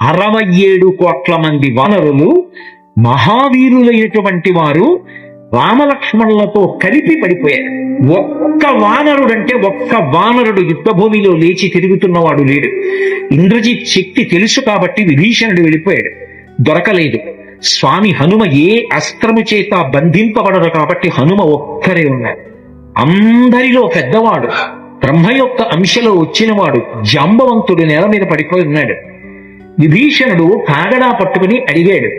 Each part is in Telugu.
67 కోట్ల మంది వానరులు మహావీరులైనటువంటి వారు రామలక్ష్మణులతో కలిపి పడిపోయారు. ఒక్క వానరుడు యుద్ధభూమిలో లేచి తిరుగుతున్నవాడు లేడు. ఇంద్రజిత్ శక్తి తెలుసు కాబట్టి విభీషణుడు వెళ్ళిపోయాడు, దొరకలేదు. స్వామి హనుమ ఏ అస్త్రము చేత బంధింపబడరు కాబట్టి హనుమ ఒక్కరే ఉన్నారు. అందరిలో పెద్దవాడు, బ్రహ్మ యొక్క అంశలో వచ్చినవాడు జాంబవంతుడు నేల మీద పడిపోయి ఉన్నాడు. విభీషణుడు కాగడా పట్టుకుని అడిగాడు,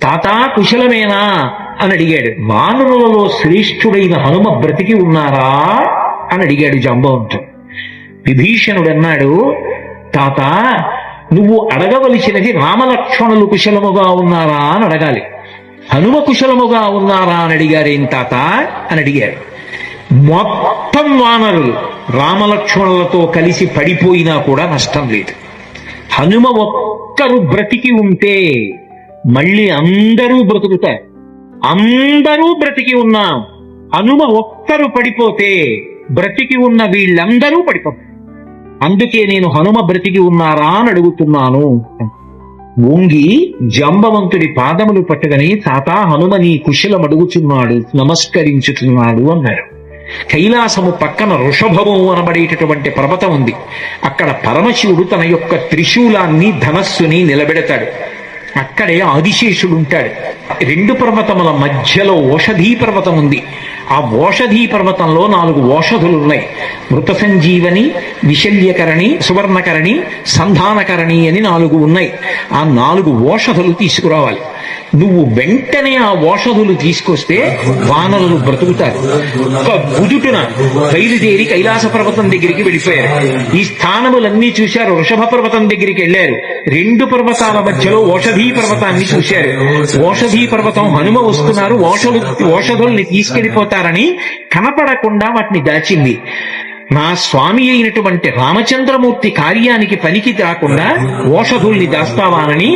తాతా కుశలమేనా అని అడిగాడు. వానరులలో శ్రేష్ఠుడైన హనుమ బ్రతికి ఉన్నారా అని అడిగాడు జాంబవంతుడు. విభీషణుడు అన్నాడు, తాత నువ్వు అడగవలసినది రామలక్ష్మణులు కుశలముగా ఉన్నారా అని అడగాలి. హనుమ కుశలముగా ఉన్నారా అని అడిగారేం తాత అని అడిగారు. మొత్తం వానరులు రామలక్ష్మణులతో కలిసి పడిపోయినా కూడా నష్టం లేదు. హనుమ ఒక్కరు బ్రతికి ఉంటే మళ్ళీ అందరూ బ్రతుకుతారు. అందరూ బ్రతికి ఉన్నాం, హనుమ ఒక్కరు పడిపోతే బ్రతికి ఉన్న వీళ్ళందరూ పడిపోతారు. అందుకే నేను హనుమ బ్రతికి ఉన్నారా అని అడుగుతున్నాను. వంగి జాంబవంతుడి పాదములు పట్టుకుని తాతా హనుమ నీ కుశలం అడుగుతున్నాడు, నమస్కరించుతున్నాడు అన్నారు. కైలాసము పక్కన వృషభము అనబడేటటువంటి పర్వతం ఉంది. అక్కడ పరమశివుడు తన యొక్క త్రిశూలాన్ని ధనస్సుని నిలబెడతాడు. అక్కడే ఆదిశేషుడు ఉంటాడు. 2 పర్వతముల మధ్యలో ఓషధీ పర్వతం ఉంది. ఆ ఓషధీ పర్వతంలో 4 ఓషధులు ఉన్నాయి. మృత సంజీవని, విశల్యకరణి, సువర్ణకరణి, సంధానకరణి అని 4 ఉన్నాయి. ఆ 4 ఓషధులు తీసుకురావాలి. నువ్వు వెంటనే ఆ ఓషధులు తీసుకొస్తే వానరులు బ్రతుకుతారు. ఒక గుదుటున బయలుదేరి కైలాస పర్వతం దగ్గరికి వెళ్ళిపోయారు. ఈ స్థానములన్నీ చూశారు. వృషభ పర్వతం దగ్గరికి వెళ్ళారు. 2 పర్వతాల మధ్యలో ఓషధీ పర్వతాన్ని చూశారు. ఓషధీ పర్వతం హనుమ వస్తున్నారు, ఓషధుల్ని తీసుకెళ్లిపోతారని కనపడకుండా వాటిని దాచింది. నా స్వామి అయినటువంటి రామచంద్రమూర్తి కార్యానికి పనికి రాకుండా ఓషధుల్ని దాస్తావానని